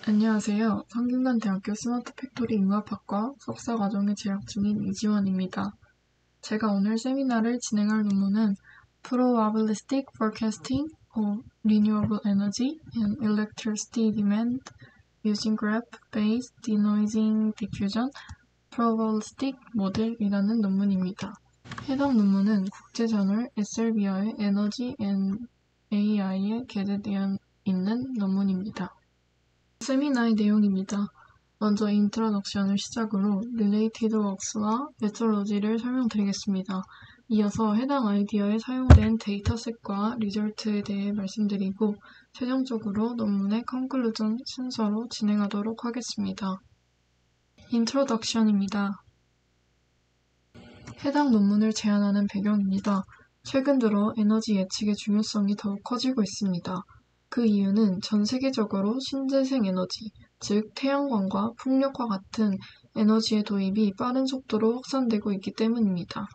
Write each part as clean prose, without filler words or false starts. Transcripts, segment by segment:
안녕하세요. 성균관대학교 스마트 팩토리 융합학과 석사 과정에 재학 중인 이지원입니다. 제가 오늘 세미나를 진행할 논문은 Probabilistic Forecasting of Renewable Energy and Electricity Demand Using Graph-Based Denoising Diffusion Probabilistic Model이라는 논문입니다. 해당 논문은 국제저널 SLBR의 Energy and AI에 게재되어 있는 논문입니다. 세미나의 내용입니다. 먼저 인트로덕션을 시작으로 Related Works와 메솔로지를 설명드리겠습니다. 이어서 해당 아이디어에 사용된 데이터셋과 리절트에 대해 말씀드리고 최종적으로 논문의 컨클루전 순서로 진행하도록 하겠습니다. 인트로덕션입니다. 해당 논문을 제안하는 배경입니다. 최근 들어 에너지 예측의 중요성이 더욱 커지고 있습니다. 그 이유는 전 세계적으로 신재생 에너지, 즉 태양광과 풍력과 같은 에너지의 도입이 빠른 속도로 확산되고 있기 때문입니다.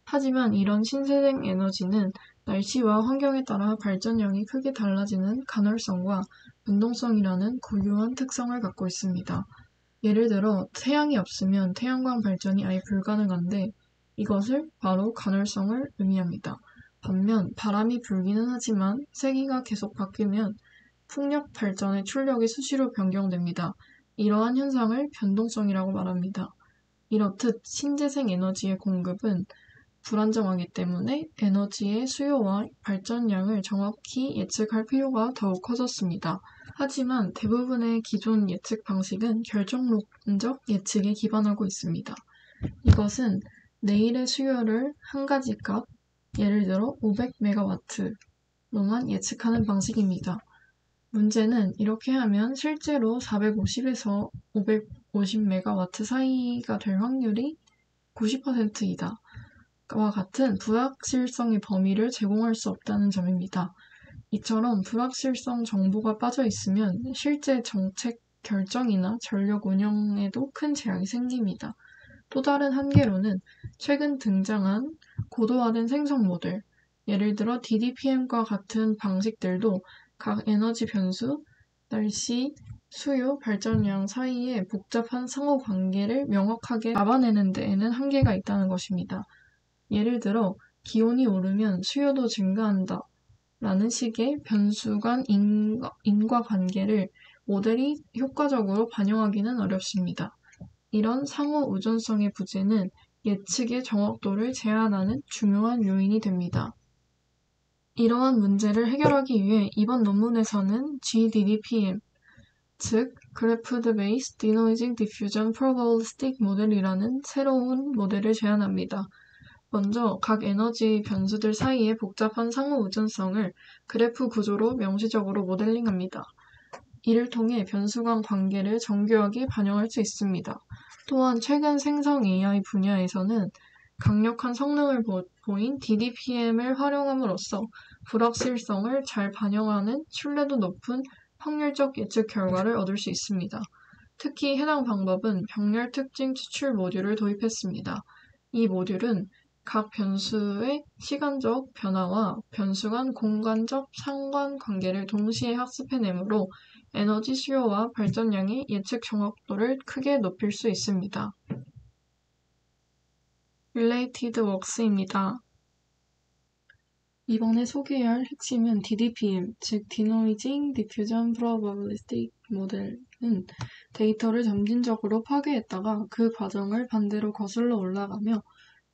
하지만 이런 신재생 에너지는 날씨와 환경에 따라 발전량이 크게 달라지는 간헐성과 변동성이라는 고유한 특성을 갖고 있습니다. 예를 들어 태양이 없으면 태양광 발전이 아예 불가능한데 이것을 바로 간헐성을 의미합니다. 반면 바람이 불기는 하지만 세기가 계속 바뀌면 풍력 발전의 출력이 수시로 변경됩니다. 이러한 현상을 변동성이라고 말합니다. 이렇듯 신재생 에너지의 공급은 불안정하기 때문에 에너지의 수요와 발전량을 정확히 예측할 필요가 더욱 커졌습니다. 하지만 대부분의 기존 예측 방식은 결정론적 예측에 기반하고 있습니다. 이것은 내일의 수요를 한 가지 값, 예를 들어 500메가와트로만 예측하는 방식입니다. 문제는 이렇게 하면 실제로 450에서 550메가와트 사이가 될 확률이 90%이다. 와 같은 불확실성의 범위를 제공할 수 없다는 점입니다. 이처럼 불확실성 정보가 빠져 있으면 실제 정책 결정이나 전력 운영에도 큰 제약이 생깁니다. 또 다른 한계로는 최근 등장한 고도화된 생성 모델, 예를 들어 DDPM과 같은 방식들도 각 에너지 변수, 날씨, 수요, 발전량 사이의 복잡한 상호관계를 명확하게 잡아내는 데에는 한계가 있다는 것입니다. 예를 들어 기온이 오르면 수요도 증가한다 라는 식의 변수 간 인과관계를 모델이 효과적으로 반영하기는 어렵습니다. 이런 상호 의존성의 부재는 예측의 정확도를 제한하는 중요한 요인이 됩니다. 이러한 문제를 해결하기 위해 이번 논문에서는 GDDPM, 즉 Graph Based Denoising Diffusion Probabilistic 모델이라는 새로운 모델을 제안합니다. 먼저 각 에너지 변수들 사이의 복잡한 상호 의존성을 그래프 구조로 명시적으로 모델링합니다. 이를 통해 변수 간 관계를 정교하게 반영할 수 있습니다. 또한 최근 생성 AI 분야에서는 강력한 성능을 보인 DDPM을 활용함으로써 불확실성을 잘 반영하는 신뢰도 높은 확률적 예측 결과를 얻을 수 있습니다. 특히 해당 방법은 병렬 특징 추출 모듈을 도입했습니다. 이 모듈은 각 변수의 시간적 변화와 변수 간 공간적 상관관계를 동시에 학습해내므로 에너지 수요와 발전량의 예측 정확도를 크게 높일 수 있습니다. Related Works입니다. 이번에 소개할 핵심은 DDPM, 즉 Denoising Diffusion Probabilistic 모델은 데이터를 점진적으로 파괴했다가 그 과정을 반대로 거슬러 올라가며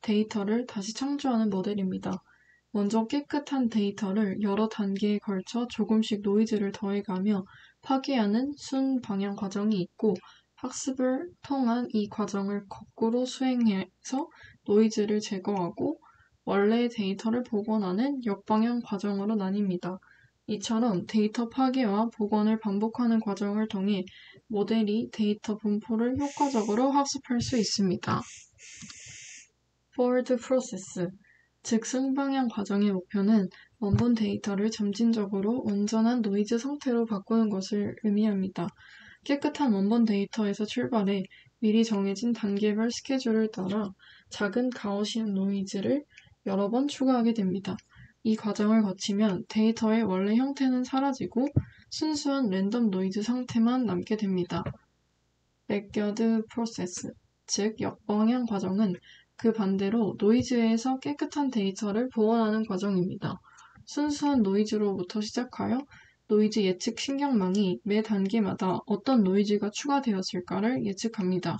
데이터를 다시 창조하는 모델입니다. 먼저 깨끗한 데이터를 여러 단계에 걸쳐 조금씩 노이즈를 더해가며 파괴하는 순방향 과정이 있고 학습을 통한 이 과정을 거꾸로 수행해서 노이즈를 제거하고 원래의 데이터를 복원하는 역방향 과정으로 나뉩니다. 이처럼 데이터 파괴와 복원을 반복하는 과정을 통해 모델이 데이터 분포를 효과적으로 학습할 수 있습니다. Forward Process, 즉 승방향 과정의 목표는 원본 데이터를 점진적으로 온전한 노이즈 상태로 바꾸는 것을 의미합니다. 깨끗한 원본 데이터에서 출발해 미리 정해진 단계별 스케줄을 따라 작은 가우시안 노이즈를 여러 번 추가하게 됩니다. 이 과정을 거치면 데이터의 원래 형태는 사라지고 순수한 랜덤 노이즈 상태만 남게 됩니다. 백여드 프로세스, 즉 역방향 과정은 그 반대로 노이즈에서 깨끗한 데이터를 복원하는 과정입니다. 순수한 노이즈로부터 시작하여 노이즈 예측 신경망이 매 단계마다 어떤 노이즈가 추가되었을까를 예측합니다.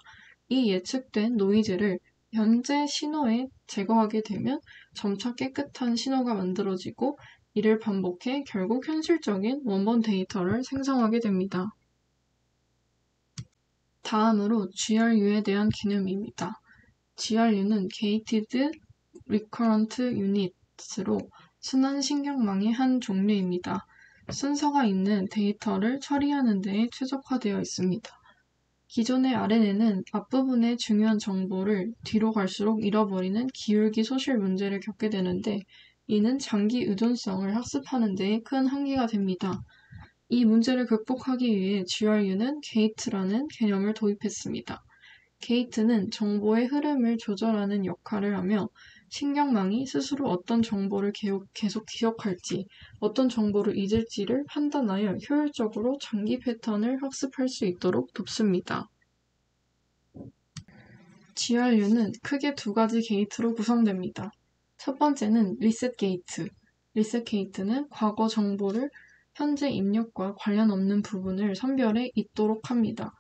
이 예측된 노이즈를 현재 신호에 제거하게 되면 점차 깨끗한 신호가 만들어지고 이를 반복해 결국 현실적인 원본 데이터를 생성하게 됩니다. 다음으로 GRU에 대한 개념입니다. GRU는 Gated Recurrent Units로 순환 신경망의 한 종류입니다. 순서가 있는 데이터를 처리하는 데에 최적화되어 있습니다. 기존의 RNN은 앞부분의 중요한 정보를 뒤로 갈수록 잃어버리는 기울기 소실 문제를 겪게 되는데 이는 장기 의존성을 학습하는 데에 큰 한계가 됩니다. 이 문제를 극복하기 위해 GRU는 게이트라는 개념을 도입했습니다. 게이트는 정보의 흐름을 조절하는 역할을 하며 신경망이 스스로 어떤 정보를 계속 기억할지, 어떤 정보를 잊을지를 판단하여 효율적으로 장기 패턴을 학습할 수 있도록 돕습니다. GRU는 크게 두 가지 게이트로 구성됩니다. 첫 번째는 리셋 게이트. 리셋 게이트는 과거 정보를 현재 입력과 관련 없는 부분을 선별해 잊도록 합니다.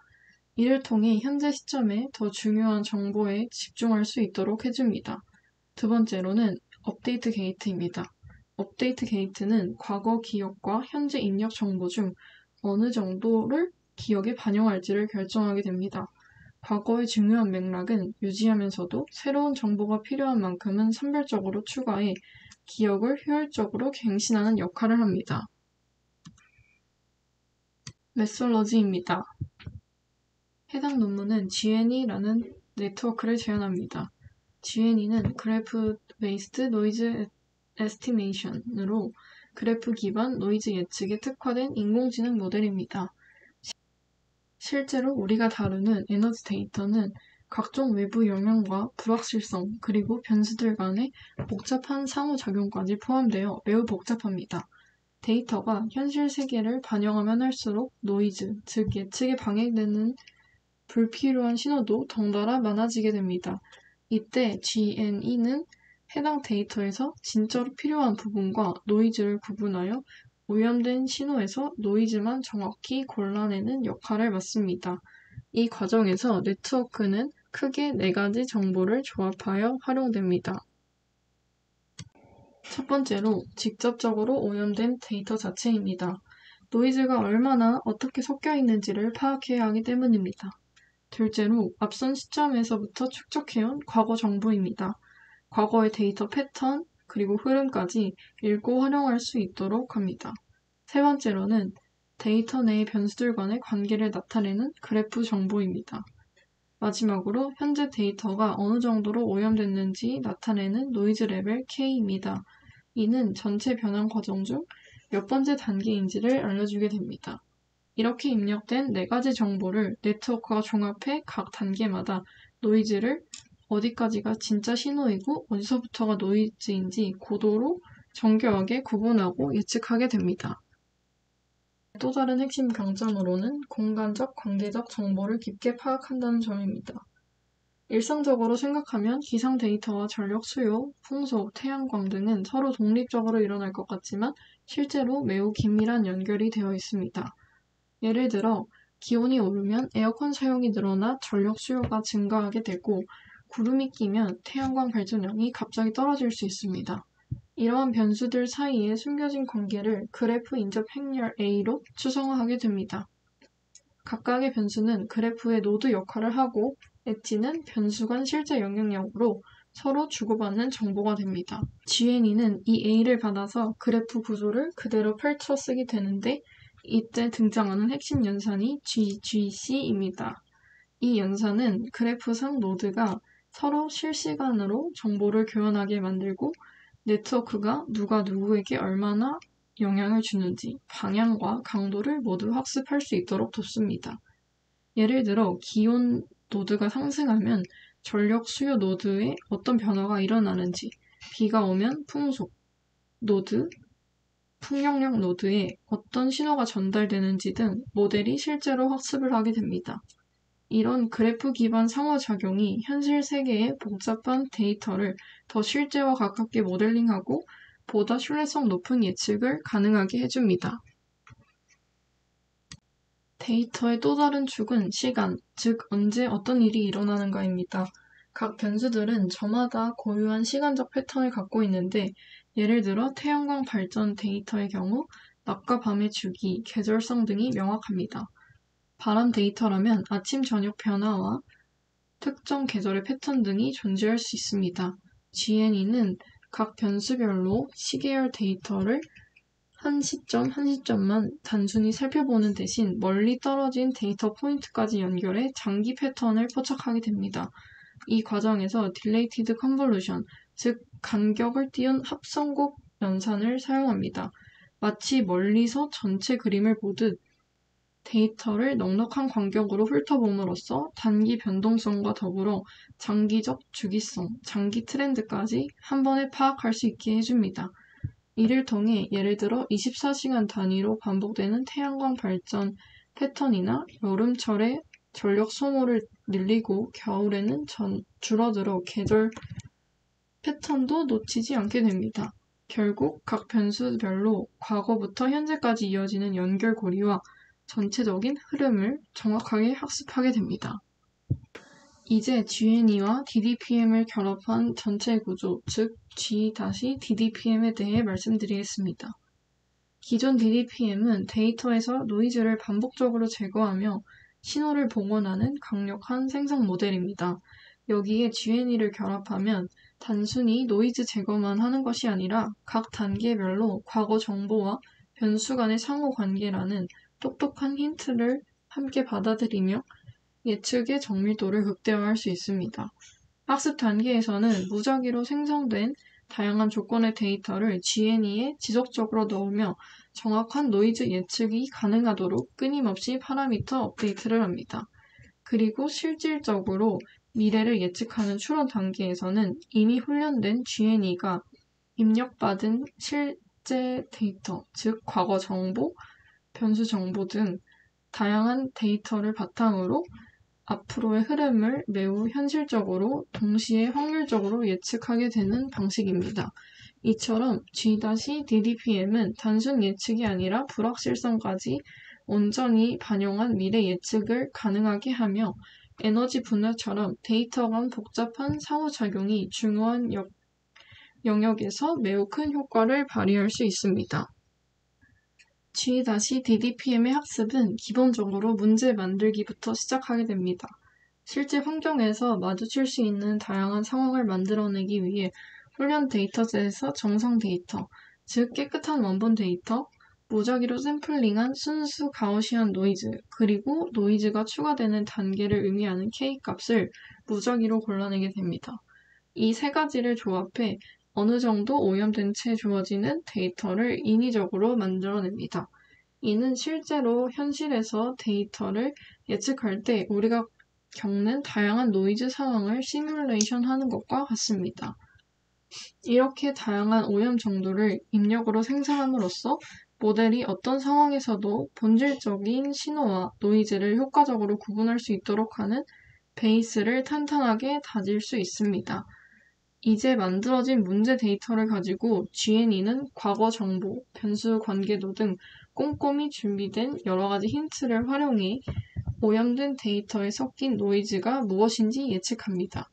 이를 통해 현재 시점에 더 중요한 정보에 집중할 수 있도록 해줍니다. 두 번째로는 업데이트 게이트입니다. 업데이트 게이트는 과거 기억과 현재 입력 정보 중 어느 정도를 기억에 반영할지를 결정하게 됩니다. 과거의 중요한 맥락은 유지하면서도 새로운 정보가 필요한 만큼은 선별적으로 추가해 기억을 효율적으로 갱신하는 역할을 합니다. 메솔러지입니다. 해당 논문은 GNE라는 네트워크를 제안합니다. GNE는 그래프 베이스드 노이즈 에스티메이션으로 그래프 기반 노이즈 예측에 특화된 인공지능 모델입니다. 실제로 우리가 다루는 에너지 데이터는 각종 외부 영향과 불확실성 그리고 변수들 간의 복잡한 상호작용까지 포함되어 매우 복잡합니다. 데이터가 현실 세계를 반영하면 할수록 노이즈, 즉 예측에 방해되는 불필요한 신호도 덩달아 많아지게 됩니다. 이때 GNE는 해당 데이터에서 진짜로 필요한 부분과 노이즈를 구분하여 오염된 신호에서 노이즈만 정확히 골라내는 역할을 맡습니다. 이 과정에서 네트워크는 크게 4가지 정보를 조합하여 활용됩니다. 첫 번째로 직접적으로 오염된 데이터 자체입니다. 노이즈가 얼마나 어떻게 섞여 있는지를 파악해야 하기 때문입니다. 둘째로 앞선 시점에서부터 축적해온 과거 정보입니다. 과거의 데이터 패턴 그리고 흐름까지 읽고 활용할 수 있도록 합니다. 세 번째로는 데이터 내의 변수들 간의 관계를 나타내는 그래프 정보입니다. 마지막으로 현재 데이터가 어느 정도로 오염됐는지 나타내는 노이즈 레벨 K입니다. 이는 전체 변환 과정 중 몇 번째 단계인지를 알려주게 됩니다. 이렇게 입력된 4가지 정보를 네트워크가 종합해 각 단계마다 노이즈를 어디까지가 진짜 신호이고 어디서부터가 노이즈인지 고도로 정교하게 구분하고 예측하게 됩니다. 또 다른 핵심 강점으로는 공간적, 관계적 정보를 깊게 파악한다는 점입니다. 일상적으로 생각하면 기상 데이터와 전력 수요, 풍속, 태양광 등은 서로 독립적으로 일어날 것 같지만 실제로 매우 긴밀한 연결이 되어 있습니다. 예를 들어 기온이 오르면 에어컨 사용이 늘어나 전력 수요가 증가하게 되고 구름이 끼면 태양광 발전량이 갑자기 떨어질 수 있습니다. 이러한 변수들 사이에 숨겨진 관계를 그래프 인접 행렬 A로 추정하게 됩니다. 각각의 변수는 그래프의 노드 역할을 하고 엣지는 변수 간 실제 영향력으로 서로 주고받는 정보가 됩니다. GNE는 이 A를 받아서 그래프 구조를 그대로 펼쳐 쓰게 되는데 이때 등장하는 핵심 연산이 GGC입니다. 이 연산은 그래프상 노드가 서로 실시간으로 정보를 교환하게 만들고 네트워크가 누가 누구에게 얼마나 영향을 주는지 방향과 강도를 모두 학습할 수 있도록 돕습니다. 예를 들어 기온 노드가 상승하면 전력 수요 노드에 어떤 변화가 일어나는지, 비가 오면 풍속 노드, 풍경력 노드에 어떤 신호가 전달되는지 등 모델이 실제로 학습을 하게 됩니다. 이런 그래프 기반 상호작용이 현실 세계의 복잡한 데이터를 더 실제와 가깝게 모델링하고 보다 신뢰성 높은 예측을 가능하게 해줍니다. 데이터의 또 다른 축은 시간, 즉 언제 어떤 일이 일어나는가입니다. 각 변수들은 저마다 고유한 시간적 패턴을 갖고 있는데 예를 들어 태양광 발전 데이터의 경우 낮과 밤의 주기, 계절성 등이 명확합니다. 바람 데이터라면 아침, 저녁 변화와 특정 계절의 패턴 등이 존재할 수 있습니다. GNE는 각 변수별로 시계열 데이터를 한 시점 한 시점만 단순히 살펴보는 대신 멀리 떨어진 데이터 포인트까지 연결해 장기 패턴을 포착하게 됩니다. 이 과정에서 딜레이티드 컨볼루션, 즉 간격을 띄운 합성곡 연산을 사용합니다. 마치 멀리서 전체 그림을 보듯 데이터를 넉넉한 간격으로 훑어봄으로써 단기 변동성과 더불어 장기적 주기성, 장기 트렌드까지 한 번에 파악할 수 있게 해줍니다. 이를 통해 예를 들어 24시간 단위로 반복되는 태양광 발전 패턴이나 여름철에 전력 소모를 늘리고 겨울에는 줄어들어 계절 패턴도 놓치지 않게 됩니다. 결국 각 변수별로 과거부터 현재까지 이어지는 연결고리와 전체적인 흐름을 정확하게 학습하게 됩니다. 이제 GNE와 DDPM을 결합한 전체 구조, 즉 G-DDPM에 대해 말씀드리겠습니다. 기존 DDPM은 데이터에서 노이즈를 반복적으로 제거하며 신호를 복원하는 강력한 생성 모델입니다. 여기에 GNE를 결합하면 단순히 노이즈 제거만 하는 것이 아니라 각 단계별로 과거 정보와 변수 간의 상호관계라는 똑똑한 힌트를 함께 받아들이며 예측의 정밀도를 극대화할 수 있습니다. 학습 단계에서는 무작위로 생성된 다양한 조건의 데이터를 GNE에 지속적으로 넣으며 정확한 노이즈 예측이 가능하도록 끊임없이 파라미터 업데이트를 합니다. 그리고 실질적으로 미래를 예측하는 추론 단계에서는 이미 훈련된 GNE가 입력받은 실제 데이터, 즉 과거 정보, 변수 정보 등 다양한 데이터를 바탕으로 앞으로의 흐름을 매우 현실적으로 동시에 확률적으로 예측하게 되는 방식입니다. 이처럼 G-DDPM은 단순 예측이 아니라 불확실성까지 온전히 반영한 미래 예측을 가능하게 하며 에너지 분야처럼 데이터 간 복잡한 상호작용이 중요한 영역에서 매우 큰 효과를 발휘할 수 있습니다. G-DDPM의 학습은 기본적으로 문제 만들기부터 시작하게 됩니다. 실제 환경에서 마주칠 수 있는 다양한 상황을 만들어내기 위해 훈련 데이터셋에서 정상 데이터, 즉 깨끗한 원본 데이터, 무작위로 샘플링한 순수 가우시안 노이즈, 그리고 노이즈가 추가되는 단계를 의미하는 K값을 무작위로 골라내게 됩니다. 이 세 가지를 조합해 어느 정도 오염된 채 주어지는 데이터를 인위적으로 만들어냅니다. 이는 실제로 현실에서 데이터를 예측할 때 우리가 겪는 다양한 노이즈 상황을 시뮬레이션 하는 것과 같습니다. 이렇게 다양한 오염 정도를 입력으로 생성함으로써 모델이 어떤 상황에서도 본질적인 신호와 노이즈를 효과적으로 구분할 수 있도록 하는 베이스를 탄탄하게 다질 수 있습니다. 이제 만들어진 문제 데이터를 가지고 GNE는 과거 정보, 변수 관계도 등 꼼꼼히 준비된 여러 가지 힌트를 활용해 오염된 데이터에 섞인 노이즈가 무엇인지 예측합니다.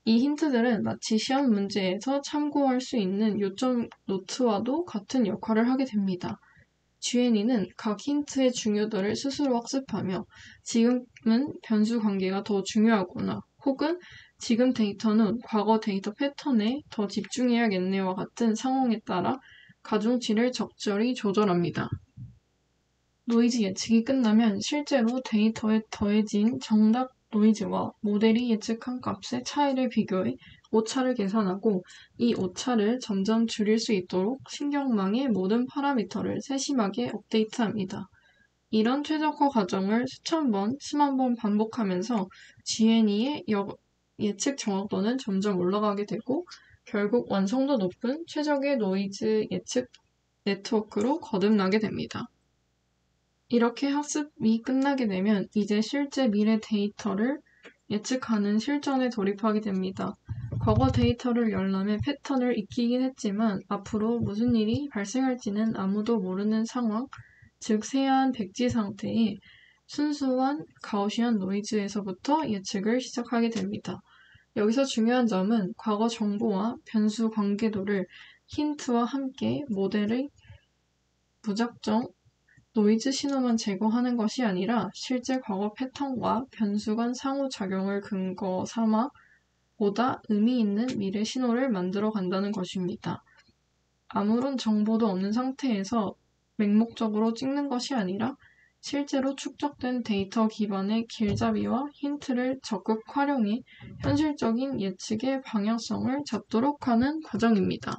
이 힌트들은 마치 시험 문제에서 참고할 수 있는 요점 노트와도 같은 역할을 하게 됩니다. GNE는 각 힌트의 중요도를 스스로 학습하며 지금은 변수 관계가 더 중요하구나 혹은 지금 데이터는 과거 데이터 패턴에 더 집중해야겠네와 같은 상황에 따라 가중치를 적절히 조절합니다. 노이즈 예측이 끝나면 실제로 데이터에 더해진 정답 노이즈와 모델이 예측한 값의 차이를 비교해 오차를 계산하고 이 오차를 점점 줄일 수 있도록 신경망의 모든 파라미터를 세심하게 업데이트합니다. 이런 최적화 과정을 수천 번, 수만 번 반복하면서 GNE의 예측 정확도는 점점 올라가게 되고 결국 완성도 높은 최적의 노이즈 예측 네트워크로 거듭나게 됩니다. 이렇게 학습이 끝나게 되면 이제 실제 미래 데이터를 예측하는 실전에 돌입하게 됩니다. 과거 데이터를 열람해 패턴을 익히긴 했지만 앞으로 무슨 일이 발생할지는 아무도 모르는 상황, 즉 새하얀 백지 상태의 순수한 가우시안 노이즈에서부터 예측을 시작하게 됩니다. 여기서 중요한 점은 과거 정보와 변수 관계도를 힌트와 함께 모델의 무작정 노이즈 신호만 제거하는 것이 아니라 실제 과거 패턴과 변수 간 상호작용을 근거 삼아 보다 의미 있는 미래 신호를 만들어 간다는 것입니다. 아무런 정보도 없는 상태에서 맹목적으로 찍는 것이 아니라 실제로 축적된 데이터 기반의 길잡이와 힌트를 적극 활용해 현실적인 예측의 방향성을 잡도록 하는 과정입니다.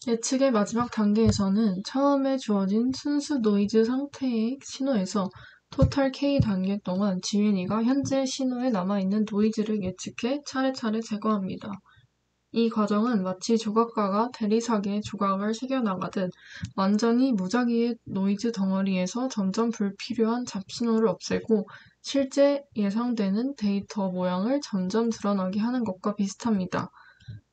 예측의 마지막 단계에서는 처음에 주어진 순수 노이즈 상태의 신호에서 토탈 K 단계 동안 지윈이가 현재 신호에 남아있는 노이즈를 예측해 차례차례 제거합니다. 이 과정은 마치 조각가가 대리석에 조각을 새겨나가듯 완전히 무작위의 노이즈 덩어리에서 점점 불필요한 잡신호를 없애고 실제 예상되는 데이터 모양을 점점 드러나게 하는 것과 비슷합니다.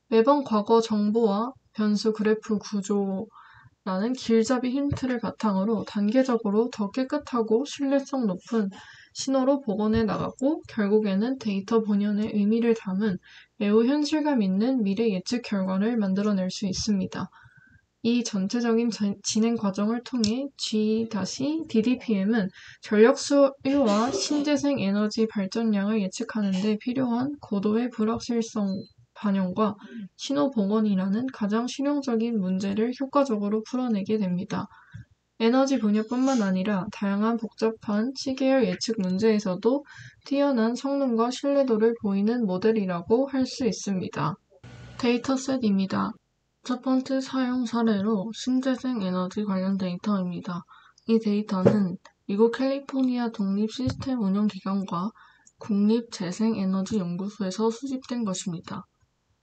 매번 과거 정보와 변수 그래프 구조라는 길잡이 힌트를 바탕으로 단계적으로 더 깨끗하고 신뢰성 높은 신호로 복원해 나가고 결국에는 데이터 본연의 의미를 담은 매우 현실감 있는 미래 예측 결과를 만들어낼 수 있습니다. 이 전체적인 진행 과정을 통해 G-DDPM은 전력 수요와 신재생 에너지 발전량을 예측하는 데 필요한 고도의 불확실성 반영과 신호 복원이라는 가장 실용적인 문제를 효과적으로 풀어내게 됩니다. 에너지 분야뿐만 아니라 다양한 복잡한 시계열 예측 문제에서도 뛰어난 성능과 신뢰도를 보이는 모델이라고 할 수 있습니다. 데이터셋입니다. 첫 번째 사용 사례로 신재생 에너지 관련 데이터입니다. 이 데이터는 미국 캘리포니아 독립시스템운영기관과 국립재생에너지연구소에서 수집된 것입니다.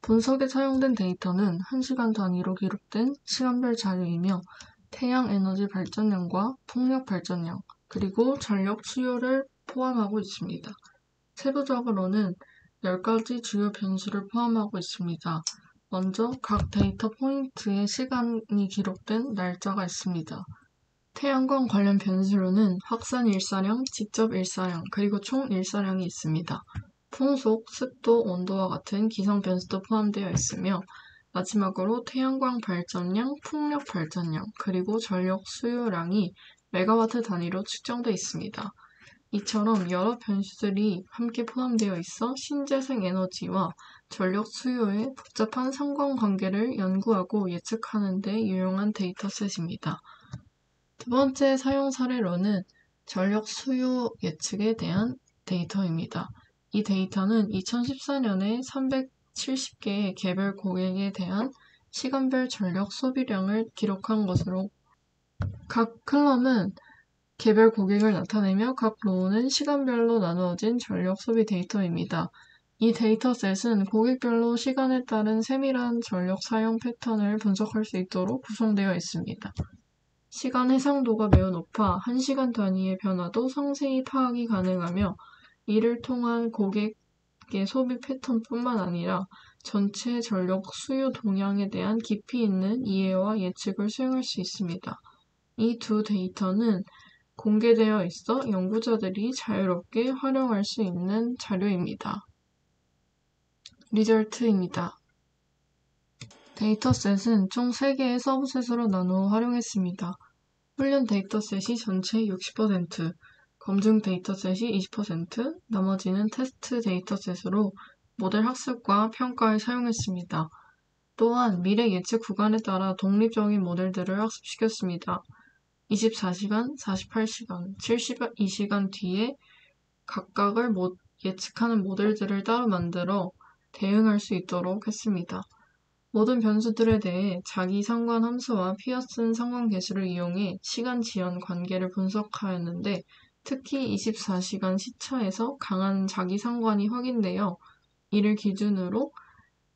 분석에 사용된 데이터는 1시간 단위로 기록된 시간별 자료이며 태양 에너지 발전량과 풍력 발전량, 그리고 전력 수요를 포함하고 있습니다. 세부적으로는 10가지 주요 변수를 포함하고 있습니다. 먼저 각 데이터 포인트에 시간이 기록된 날짜가 있습니다. 태양광 관련 변수로는 확산 일사량, 직접 일사량, 그리고 총 일사량이 있습니다. 풍속, 습도, 온도와 같은 기상 변수도 포함되어 있으며 마지막으로 태양광 발전량, 풍력 발전량, 그리고 전력 수요량이 메가와트 단위로 측정되어 있습니다. 이처럼 여러 변수들이 함께 포함되어 있어 신재생 에너지와 전력 수요의 복잡한 상관관계를 연구하고 예측하는 데 유용한 데이터셋입니다. 두 번째 사용 사례로는 전력 수요 예측에 대한 데이터입니다. 이 데이터는 2014년에 370개의 개별 고객에 대한 시간별 전력 소비량을 기록한 것으로 각 클럼은 개별 고객을 나타내며 각 로우는 시간별로 나누어진 전력 소비 데이터입니다. 이 데이터셋은 고객별로 시간에 따른 세밀한 전력 사용 패턴을 분석할 수 있도록 구성되어 있습니다. 시간 해상도가 매우 높아 1시간 단위의 변화도 상세히 파악이 가능하며 이를 통한 고객의 소비 패턴뿐만 아니라 전체 전력 수요 동향에 대한 깊이 있는 이해와 예측을 수행할 수 있습니다. 이 두 데이터는 공개되어 있어 연구자들이 자유롭게 활용할 수 있는 자료입니다. 리절트입니다. 데이터셋은 총 3개의 서브셋으로 나누어 활용했습니다. 훈련 데이터셋이 전체의 60%, 검증 데이터셋이 20%, 나머지는 테스트 데이터셋으로 모델 학습과 평가에 사용했습니다. 또한 미래 예측 구간에 따라 독립적인 모델들을 학습시켰습니다. 24시간, 48시간, 72시간 뒤에 각각을 예측하는 모델들을 따로 만들어 대응할 수 있도록 했습니다. 모든 변수들에 대해 자기 상관 함수와 피어슨 상관 계수를 이용해 시간 지연 관계를 분석하였는데 특히 24시간 시차에서 강한 자기 상관이 확인되어 이를 기준으로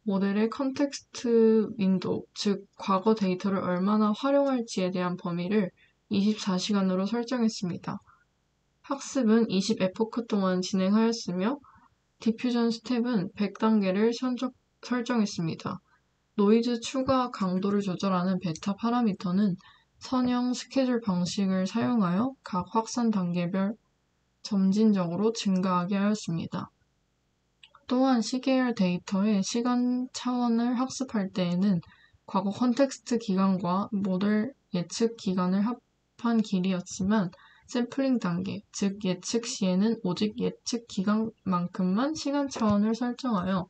모델의 컨텍스트 윈도우, 즉 과거 데이터를 얼마나 활용할지에 대한 범위를 24시간으로 설정했습니다. 학습은 20에포크 동안 진행하였으며 디퓨전 스텝은 100단계를 설정했습니다. 노이즈 추가 강도를 조절하는 베타 파라미터는 선형 스케줄 방식을 사용하여 각 확산 단계별 점진적으로 증가하게 하였습니다. 또한 시계열 데이터의 시간 차원을 학습할 때에는 과거 컨텍스트 기간과 모델 예측 기간을 합한 길이였지만 샘플링 단계, 즉 예측 시에는 오직 예측 기간만큼만 시간 차원을 설정하여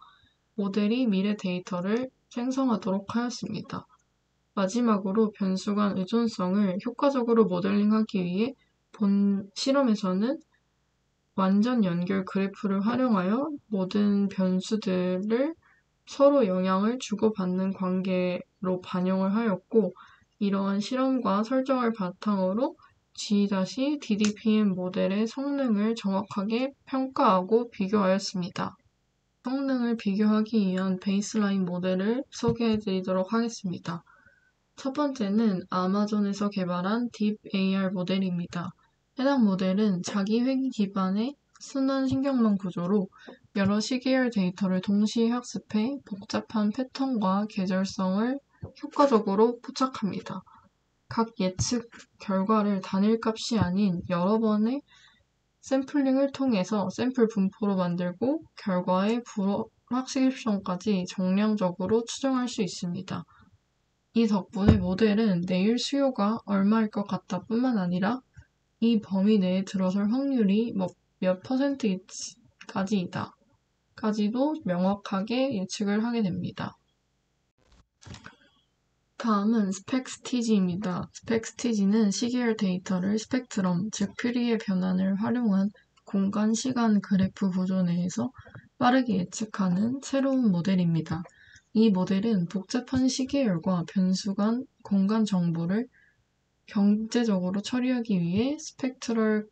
모델이 미래 데이터를 생성하도록 하였습니다. 마지막으로 변수 간 의존성을 효과적으로 모델링하기 위해 본 실험에서는 완전 연결 그래프를 활용하여 모든 변수들을 서로 영향을 주고받는 관계로 반영을 하였고, 이러한 실험과 설정을 바탕으로 G-DDPM 모델의 성능을 정확하게 평가하고 비교하였습니다. 성능을 비교하기 위한 베이스라인 모델을 소개해드리도록 하겠습니다. 첫 번째는 아마존에서 개발한 딥AR 모델입니다. 해당 모델은 자기 회귀 기반의 순환 신경망 구조로 여러 시계열 데이터를 동시에 학습해 복잡한 패턴과 계절성을 효과적으로 포착합니다. 각 예측 결과를 단일값이 아닌 여러 번의 샘플링을 통해서 샘플 분포로 만들고 결과의 불확실성까지 정량적으로 추정할 수 있습니다. 이 덕분에 모델은 내일 수요가 얼마일 것 같다 뿐만 아니라 이 범위 내에 들어설 확률이 몇 %까지도 명확하게 예측을 하게 됩니다. 다음은 스펙스티지입니다. 스펙스티지는 시계열 데이터를 스펙트럼, 즉 퓨리의 변환을 활용한 공간-시간 그래프 구조 내에서 빠르게 예측하는 새로운 모델입니다. 이 모델은 복잡한 시계열과 변수 간 공간 정보를 경제적으로 처리하기 위해 스펙트럴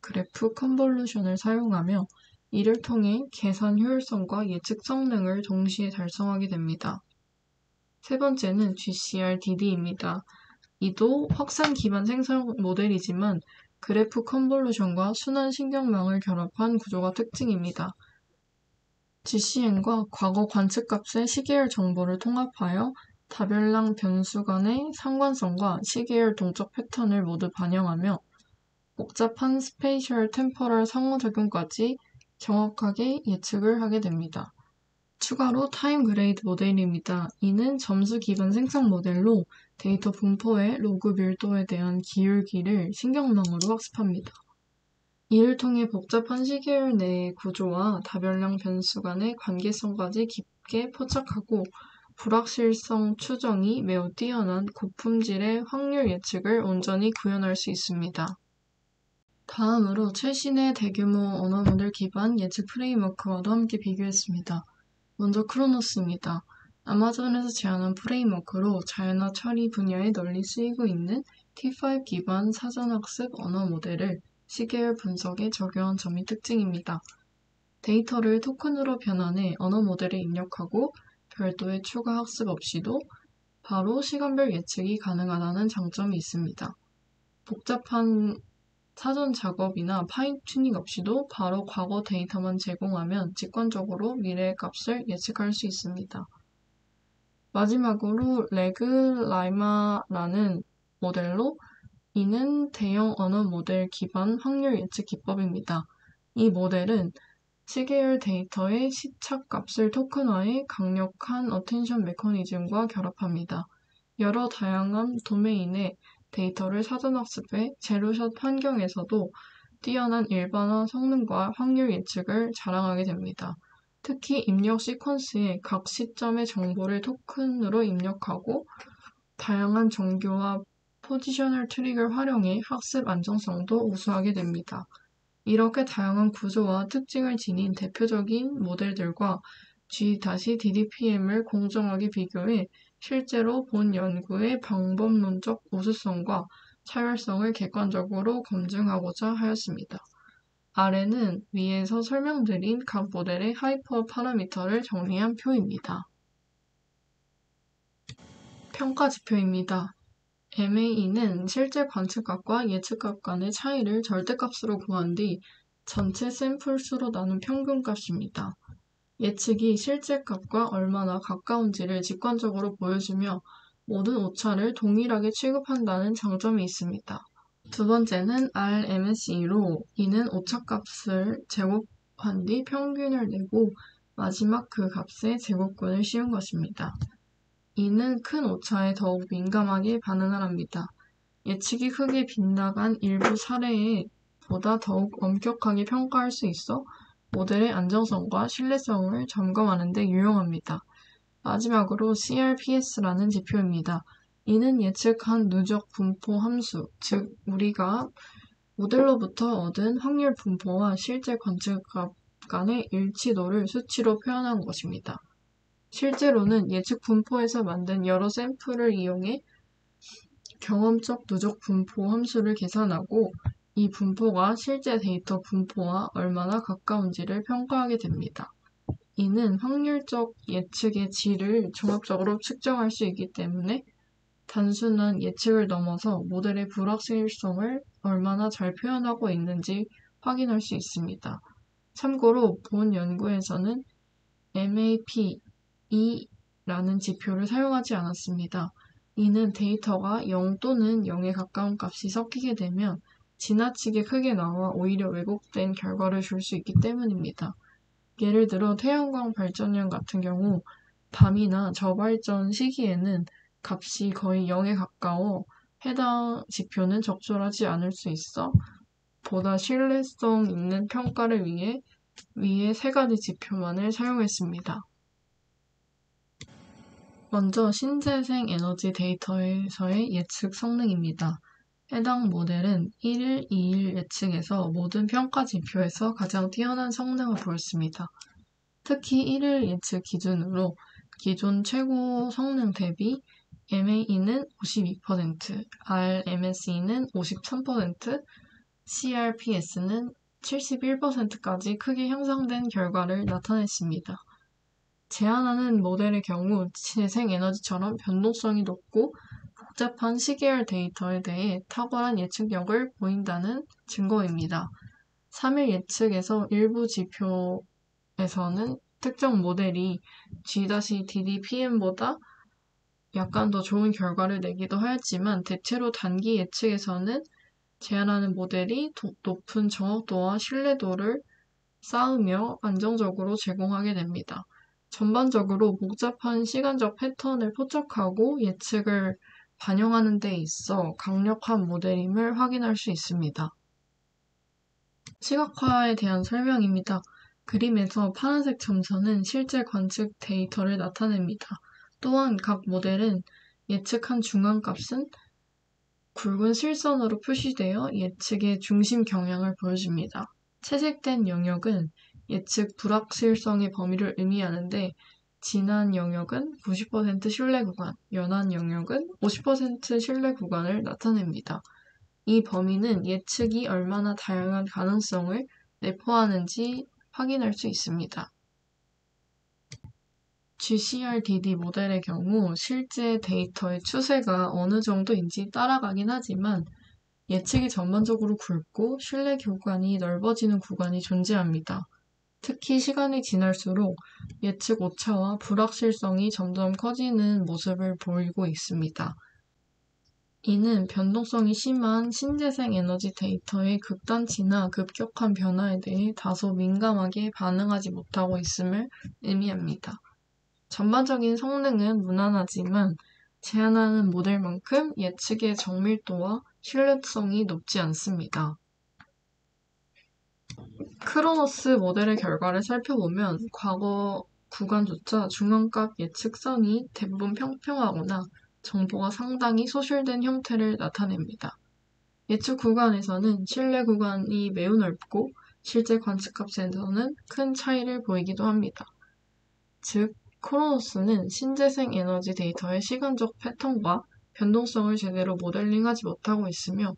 그래프 컨볼루션을 사용하며 이를 통해 계산 효율성과 예측 성능을 동시에 달성하게 됩니다. 세 번째는 GCR-DD입니다. 이도 확산 기반 생성 모델이지만 그래프 컨볼루션과 순환 신경망을 결합한 구조가 특징입니다. GCN과 과거 관측값의 시계열 정보를 통합하여 다별랑 변수 간의 상관성과 시계열 동적 패턴을 모두 반영하며 복잡한 스페이셜 템퍼럴 상호작용까지 정확하게 예측을 하게 됩니다. 추가로 타임 그레이드 모델입니다. 이는 점수 기반 생성 모델로 데이터 분포의 로그 밀도에 대한 기울기를 신경망으로 학습합니다. 이를 통해 복잡한 시계열 내의 구조와 다별량 변수 간의 관계성까지 깊게 포착하고 불확실성 추정이 매우 뛰어난 고품질의 확률 예측을 온전히 구현할 수 있습니다. 다음으로 최신의 대규모 언어 모델 기반 예측 프레임워크와도 함께 비교했습니다. 먼저 크로노스입니다. 아마존에서 제안한 프레임워크로 자연어 처리 분야에 널리 쓰이고 있는 T5 기반 사전학습 언어 모델을 시계열 분석에 적용한 점이 특징입니다. 데이터를 토큰으로 변환해 언어 모델에 입력하고 별도의 추가 학습 없이도 바로 시간별 예측이 가능하다는 장점이 있습니다. 복잡한 사전 작업이나 파인 튜닝 없이도 바로 과거 데이터만 제공하면 직관적으로 미래의 값을 예측할 수 있습니다. 마지막으로 레그라이마라는 모델로 이는 대형 언어 모델 기반 확률 예측 기법입니다. 이 모델은 시계열 데이터의 시착값을 토큰화해 강력한 어텐션 메커니즘과 결합합니다. 여러 다양한 도메인의 데이터를 사전학습해 제로샷 환경에서도 뛰어난 일반화 성능과 확률 예측을 자랑하게 됩니다. 특히 입력 시퀀스에 각 시점의 정보를 토큰으로 입력하고 다양한 정교와 포지셔널 트릭을 활용해 학습 안정성도 우수하게 됩니다. 이렇게 다양한 구조와 특징을 지닌 대표적인 모델들과 G-DDPM을 공정하게 비교해 실제로 본 연구의 방법론적 우수성과 차별성을 객관적으로 검증하고자 하였습니다. 아래는 위에서 설명드린 각 모델의 하이퍼 파라미터를 정리한 표입니다. 평가 지표입니다. MAE는 실제 관측값과 예측값 간의 차이를 절대값으로 구한 뒤 전체 샘플 수로 나눈 평균값입니다. 예측이 실제 값과 얼마나 가까운지를 직관적으로 보여주며 모든 오차를 동일하게 취급한다는 장점이 있습니다. 두 번째는 RMSE로 이는 오차값을 제곱한 뒤 평균을 내고 마지막 그 값의 제곱근을 씌운 것입니다. 이는 큰 오차에 더욱 민감하게 반응을 합니다. 예측이 크게 빗나간 일부 사례에 보다 더욱 엄격하게 평가할 수 있어 모델의 안정성과 신뢰성을 점검하는 데 유용합니다. 마지막으로 CRPS라는 지표입니다. 이는 예측한 누적 분포 함수, 즉 우리가 모델로부터 얻은 확률 분포와 실제 관측값 간의 일치도를 수치로 표현한 것입니다. 실제로는 예측 분포에서 만든 여러 샘플을 이용해 경험적 누적 분포 함수를 계산하고 이 분포가 실제 데이터 분포와 얼마나 가까운지를 평가하게 됩니다. 이는 확률적 예측의 질을 종합적으로 측정할 수 있기 때문에 단순한 예측을 넘어서 모델의 불확실성을 얼마나 잘 표현하고 있는지 확인할 수 있습니다. 참고로 본 연구에서는 MAP2라는 지표를 사용하지 않았습니다. 이는 데이터가 0 또는 0에 가까운 값이 섞이게 되면 지나치게 크게 나와 오히려 왜곡된 결과를 줄 수 있기 때문입니다. 예를 들어 태양광 발전량 같은 경우 밤이나 저발전 시기에는 값이 거의 0에 가까워 해당 지표는 적절하지 않을 수 있어 보다 신뢰성 있는 평가를 위해 위에 세 가지 지표만을 사용했습니다. 먼저 신재생 에너지 데이터에서의 예측 성능입니다. 해당 모델은 1일, 2일 예측에서 모든 평가 지표에서 가장 뛰어난 성능을 보였습니다. 특히 1일 예측 기준으로 기존 최고 성능 대비 MAE는 52%, RMSE는 53%, CRPS는 71%까지 크게 향상된 결과를 나타냈습니다. 제안하는 모델의 경우 재생에너지처럼 변동성이 높고 복잡한 시계열 데이터에 대해 탁월한 예측력을 보인다는 증거입니다. 3일 예측에서 일부 지표에서는 특정 모델이 G-DDPM보다 약간 더 좋은 결과를 내기도 하였지만 대체로 단기 예측에서는 제안하는 모델이 높은 정확도와 신뢰도를 쌓으며 안정적으로 제공하게 됩니다. 전반적으로 복잡한 시간적 패턴을 포착하고 예측을 반영하는 데 있어 강력한 모델임을 확인할 수 있습니다. 시각화에 대한 설명입니다. 그림에서 파란색 점선은 실제 관측 데이터를 나타냅니다. 또한 각 모델은 예측한 중앙값은 굵은 실선으로 표시되어 예측의 중심 경향을 보여줍니다. 채색된 영역은 예측 불확실성의 범위를 의미하는데 진한 영역은 90% 신뢰 구간, 연한 영역은 50% 신뢰 구간을 나타냅니다. 이 범위는 예측이 얼마나 다양한 가능성을 내포하는지 확인할 수 있습니다. GCRDD 모델의 경우 실제 데이터의 추세가 어느 정도인지 따라가긴 하지만 예측이 전반적으로 굵고 신뢰 구간이 넓어지는 구간이 존재합니다. 특히 시간이 지날수록 예측 오차와 불확실성이 점점 커지는 모습을 보이고 있습니다. 이는 변동성이 심한 신재생 에너지 데이터의 극단치나 급격한 변화에 대해 다소 민감하게 반응하지 못하고 있음을 의미합니다. 전반적인 성능은 무난하지만 제안하는 모델만큼 예측의 정밀도와 신뢰성이 높지 않습니다. 크로노스 모델의 결과를 살펴보면 과거 구간조차 중앙값 예측선이 대부분 평평하거나 정보가 상당히 소실된 형태를 나타냅니다. 예측 구간에서는 신뢰 구간이 매우 넓고 실제 관측값에서는 큰 차이를 보이기도 합니다. 즉, 크로노스는 신재생 에너지 데이터의 시간적 패턴과 변동성을 제대로 모델링하지 못하고 있으며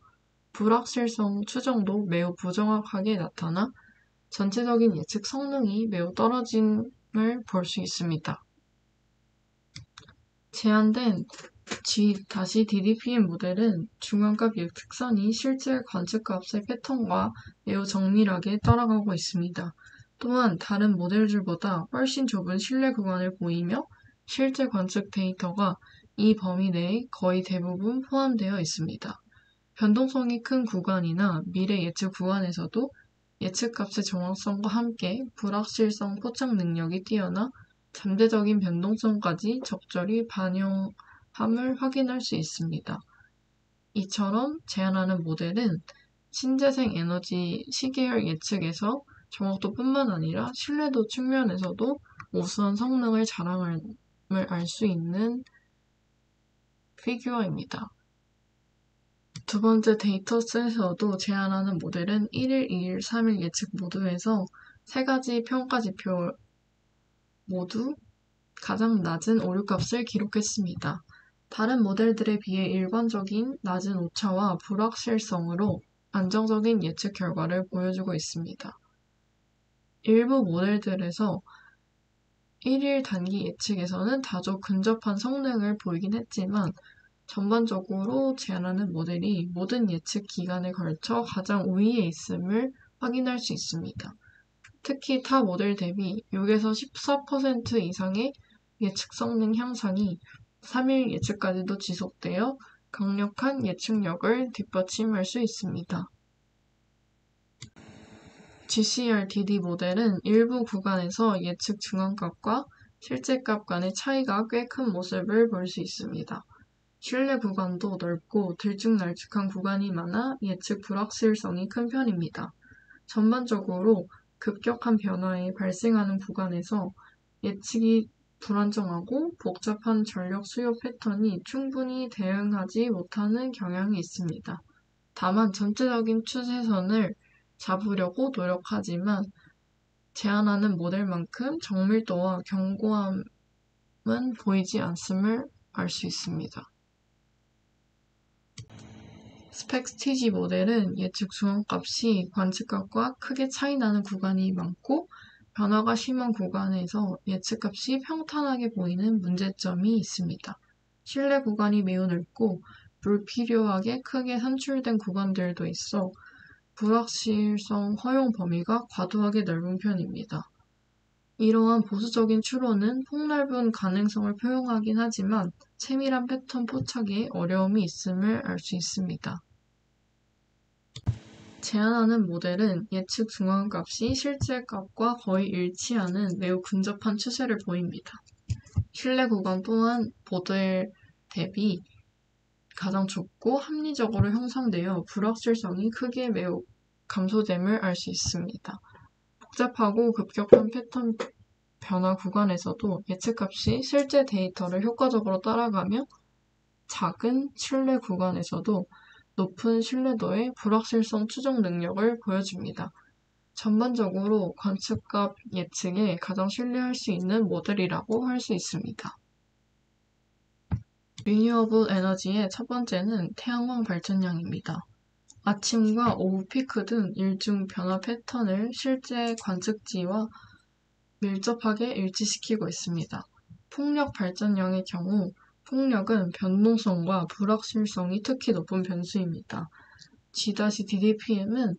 불확실성 추정도 매우 부정확하게 나타나 전체적인 예측 성능이 매우 떨어짐을 볼 수 있습니다. 제안된 G-DDPM 모델은 중앙값 예측선이 실제 관측값의 패턴과 매우 정밀하게 따라가고 있습니다. 또한 다른 모델들보다 훨씬 좁은 신뢰 구간을 보이며 실제 관측 데이터가 이 범위 내에 거의 대부분 포함되어 있습니다. 변동성이 큰 구간이나 미래 예측 구간에서도 예측값의 정확성과 함께 불확실성 포착 능력이 뛰어나 잠재적인 변동성까지 적절히 반영함을 확인할 수 있습니다. 이처럼 제안하는 모델은 신재생 에너지 시계열 예측에서 정확도뿐만 아니라 신뢰도 측면에서도 우수한 성능을 자랑함을 알 수 있는 피규어입니다. 두 번째 데이터셋에서도 제안하는 모델은 1일, 2일, 3일 예측 모두에서 세 가지 평가 지표 모두 가장 낮은 오류값을 기록했습니다. 다른 모델들에 비해 일관적인 낮은 오차와 불확실성으로 안정적인 예측 결과를 보여주고 있습니다. 일부 모델들에서 1일 단기 예측에서는 다소 근접한 성능을 보이긴 했지만 전반적으로 제안하는 모델이 모든 예측 기간에 걸쳐 가장 우위에 있음을 확인할 수 있습니다. 특히 타 모델 대비 6에서 14% 이상의 예측 성능 향상이 3일 예측까지도 지속되어 강력한 예측력을 뒷받침할 수 있습니다. GCR-DD 모델은 일부 구간에서 예측 중앙값과 실제값 간의 차이가 꽤 큰 모습을 볼 수 있습니다. 신뢰 구간도 넓고 들쭉날쭉한 구간이 많아 예측 불확실성이 큰 편입니다. 전반적으로 급격한 변화에 발생하는 구간에서 예측이 불안정하고 복잡한 전력 수요 패턴이 충분히 대응하지 못하는 경향이 있습니다. 다만 전체적인 추세선을 잡으려고 노력하지만 제안하는 모델만큼 정밀도와 견고함은 보이지 않음을 알 수 있습니다. 스펙스티지 모델은 예측 중앙값이 관측값과 크게 차이나는 구간이 많고 변화가 심한 구간에서 예측값이 평탄하게 보이는 문제점이 있습니다. 신뢰 구간이 매우 넓고 불필요하게 크게 산출된 구간들도 있어 불확실성 허용 범위가 과도하게 넓은 편입니다. 이러한 보수적인 추론은 폭넓은 가능성을 포용하긴 하지만 세밀한 패턴 포착에 어려움이 있음을 알 수 있습니다. 제안하는 모델은 예측 중앙값이 실제 값과 거의 일치하는 매우 근접한 추세를 보입니다. 신뢰 구간 또한 모델 대비 가장 좁고 합리적으로 형성되어 불확실성이 크게 매우 감소됨을 알 수 있습니다. 복잡하고 급격한 패턴 변화 구간에서도 예측값이 실제 데이터를 효과적으로 따라가며 작은 신뢰 구간에서도 높은 신뢰도의 불확실성 추정 능력을 보여줍니다. 전반적으로 관측값 예측에 가장 신뢰할 수 있는 모델이라고 할 수 있습니다. 리뉴어블 에너지의 첫 번째는 태양광 발전량입니다. 아침과 오후 피크 등 일중 변화 패턴을 실제 관측지와 밀접하게 일치시키고 있습니다. 풍력 발전량의 경우 풍력은 변동성과 불확실성이 특히 높은 변수입니다. G-DDPM은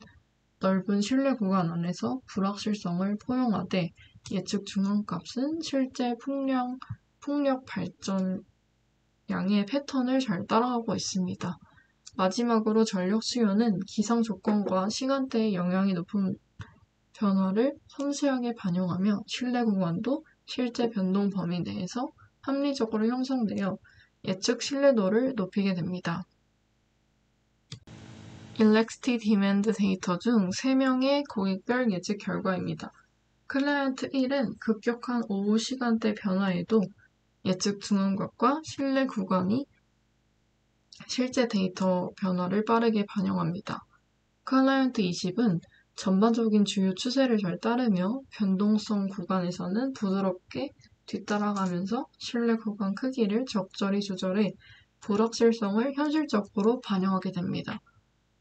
넓은 신뢰 구간 안에서 불확실성을 포용하되 예측 중앙값은 실제 풍력 발전량의 패턴을 잘 따라가고 있습니다. 마지막으로 전력 수요는 기상 조건과 시간대의 영향이 높은 변화를 섬세하게 반영하며 신뢰 구간도 실제 변동 범위 내에서 합리적으로 형성되어 예측 신뢰도를 높이게 됩니다. 일렉시티 디맨드 데이터 중 3명의 고객별 예측 결과입니다. 클라이언트 1은 급격한 오후 시간대 변화에도 예측 중앙값과 신뢰 구간이 실제 데이터 변화를 빠르게 반영합니다. 클라이언트 20은 전반적인 주요 추세를 잘 따르며 변동성 구간에서는 부드럽게 뒤따라가면서 신뢰 구간 크기를 적절히 조절해 불확실성을 현실적으로 반영하게 됩니다.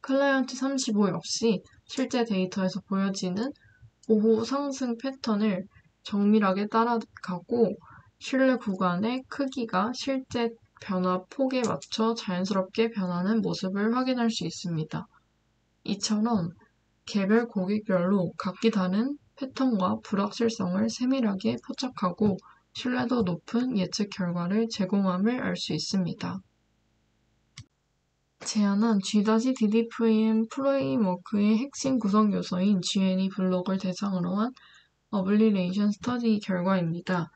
클라이언트 35 역시 실제 데이터에서 보여지는 오후 상승 패턴을 정밀하게 따라가고 신뢰 구간의 크기가 실제 변화 폭에 맞춰 자연스럽게 변하는 모습을 확인할 수 있습니다. 이처럼 개별 고객별로 각기 다른 패턴과 불확실성을 세밀하게 포착하고 신뢰도 높은 예측 결과를 제공함을 알 수 있습니다. 제안한 G-DDVM 프레임워크의 핵심 구성 요소인 G&E 블록을 대상으로 한 어블리레이션 스터디 결과입니다.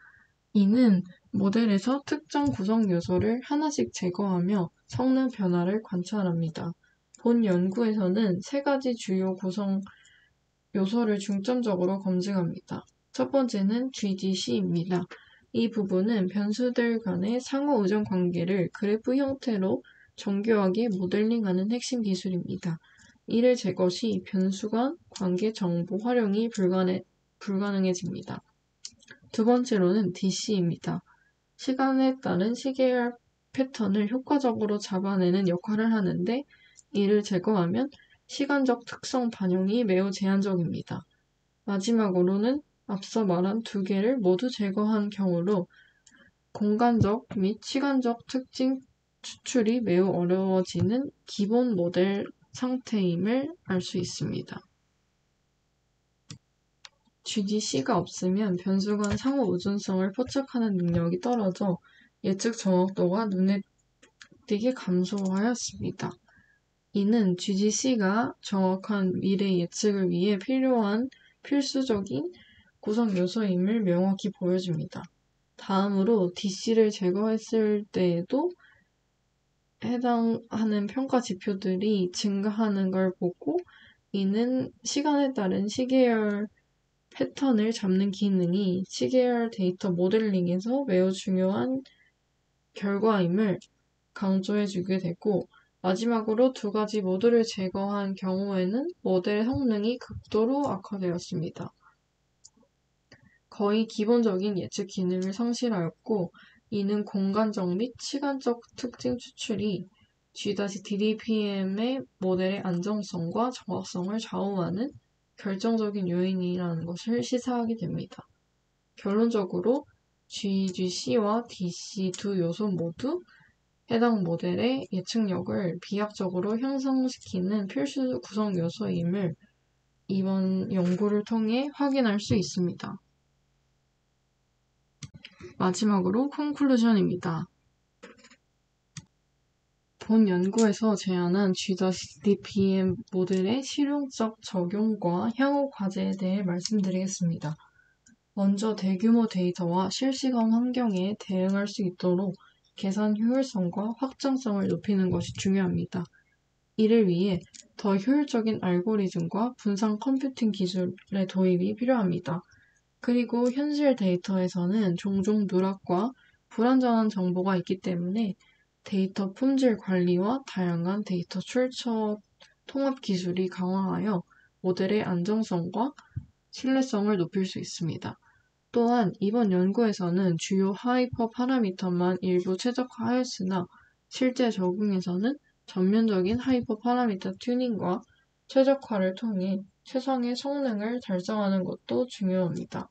이는 모델에서 특정 구성 요소를 하나씩 제거하며 성능 변화를 관찰합니다. 본 연구에서는 3가지 주요 구성 요소를 중점적으로 검증합니다. 첫 번째는 GDC입니다. 이 부분은 변수들 간의 상호 의존 관계를 그래프 형태로 정교하게 모델링하는 핵심 기술입니다. 이를 제거 시 변수 간 관계 정보 활용이 불가능해집니다. 두 번째로는 DC입니다. 시간에 따른 시계열 패턴을 효과적으로 잡아내는 역할을 하는데 이를 제거하면 시간적 특성 반영이 매우 제한적입니다. 마지막으로는 앞서 말한 2개를 모두 제거한 경우로 공간적 및 시간적 특징 추출이 매우 어려워지는 기본 모델 상태임을 알 수 있습니다. GDC가 없으면 변수 간 상호 의존성을 포착하는 능력이 떨어져 예측 정확도가 눈에 띄게 감소하였습니다. 이는 GDC가 정확한 미래 예측을 위해 필요한 필수적인 구성 요소임을 명확히 보여줍니다. 다음으로 DC를 제거했을 때에도 해당하는 평가 지표들이 증가하는 걸 보고 이는 시간에 따른 시계열 패턴을 잡는 기능이 시계열 데이터 모델링에서 매우 중요한 결과임을 강조해주게 되고 마지막으로 2가지 모두를 제거한 경우에는 모델 성능이 극도로 악화되었습니다. 거의 기본적인 예측 기능을 상실하였고 이는 공간적 및 시간적 특징 추출이 G-DDPM의 모델의 안정성과 정확성을 좌우하는 결정적인 요인이라는 것을 시사하게 됩니다. 결론적으로 GGC와 DC 2 요소 모두 해당 모델의 예측력을 비약적으로 형성시키는 필수 구성 요소임을 이번 연구를 통해 확인할 수 있습니다. 마지막으로 컨클루전입니다. 본 연구에서 제안한 G-DDPM 모델의 실용적 적용과 향후 과제에 대해 말씀드리겠습니다. 먼저 대규모 데이터와 실시간 환경에 대응할 수 있도록 계산 효율성과 확장성을 높이는 것이 중요합니다. 이를 위해 더 효율적인 알고리즘과 분산 컴퓨팅 기술의 도입이 필요합니다. 그리고 현실 데이터에서는 종종 누락과 불완전한 정보가 있기 때문에 데이터 품질 관리와 다양한 데이터 출처 통합 기술이 강화하여 모델의 안정성과 신뢰성을 높일 수 있습니다. 또한 이번 연구에서는 주요 하이퍼 파라미터만 일부 최적화하였으나 실제 적용에서는 전면적인 하이퍼 파라미터 튜닝과 최적화를 통해 최상의 성능을 달성하는 것도 중요합니다.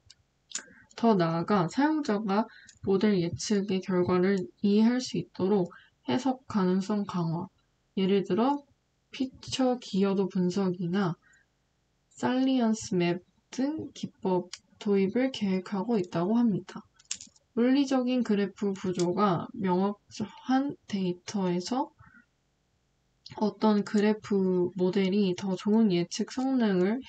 더 나아가 사용자가 모델 예측의 결과를 이해할 수 있도록 해석 가능성 강화, 예를 들어 피처 기여도 분석이나 살리언스 맵 등 기법 도입을 계획하고 있다고 합니다. 물리적인 그래프 구조가 명확한 데이터에서 어떤 그래프 모델이 더 좋은 예측 성능을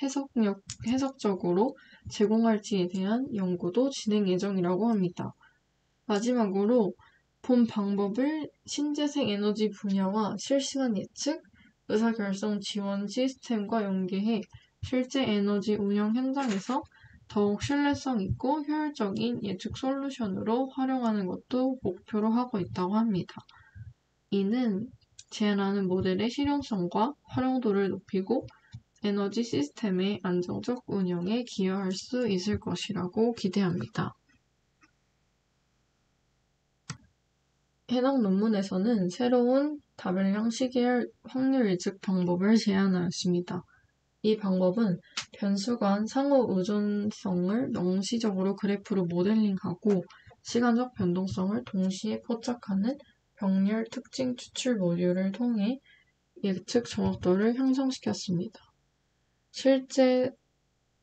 해석적으로 제공할지에 대한 연구도 진행 예정이라고 합니다. 마지막으로 본 방법을 신재생 에너지 분야와 실시간 예측, 의사결정 지원 시스템과 연계해 실제 에너지 운영 현장에서 더욱 신뢰성 있고 효율적인 예측 솔루션으로 활용하는 것도 목표로 하고 있다고 합니다. 이는 제안하는 모델의 실용성과 활용도를 높이고 에너지 시스템의 안정적 운영에 기여할 수 있을 것이라고 기대합니다. 해당 논문에서는 새로운 다별량 시계열 확률 예측 방법을 제안하였습니다. 이 방법은 변수 간 상호 의존성을 명시적으로 그래프로 모델링하고 시간적 변동성을 동시에 포착하는 병렬 특징 추출 모듈을 통해 예측 정확도를 향상시켰습니다. 실제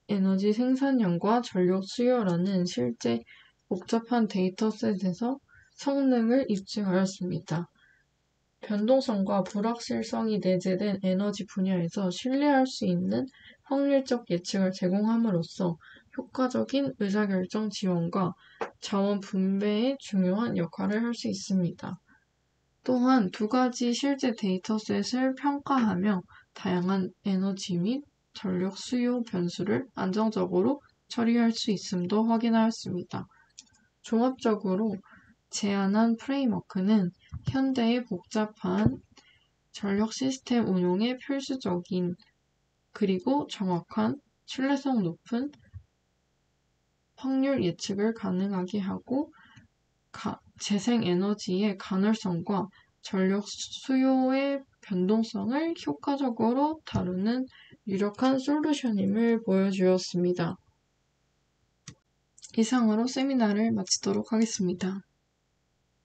에너지 생산량과 전력 수요라는 실제 복잡한 데이터셋에서 성능을 입증하였습니다. 변동성과 불확실성이 내재된 에너지 분야에서 신뢰할 수 있는 확률적 예측을 제공함으로써 효과적인 의사결정 지원과 자원 분배에 중요한 역할을 할 수 있습니다. 또한 두 가지 실제 데이터셋을 평가하며 다양한 에너지 및 전력 수요 변수를 안정적으로 처리할 수 있음도 확인하였습니다. 종합적으로 제안한 프레임워크는 현대의 복잡한 전력 시스템 운용에 필수적인 그리고 정확한 신뢰성 높은 확률 예측을 가능하게 하고 재생에너지의 간헐성과 전력 수요의 변동성을 효과적으로 다루는 유력한 솔루션임을 보여주었습니다. 이상으로 세미나를 마치도록 하겠습니다.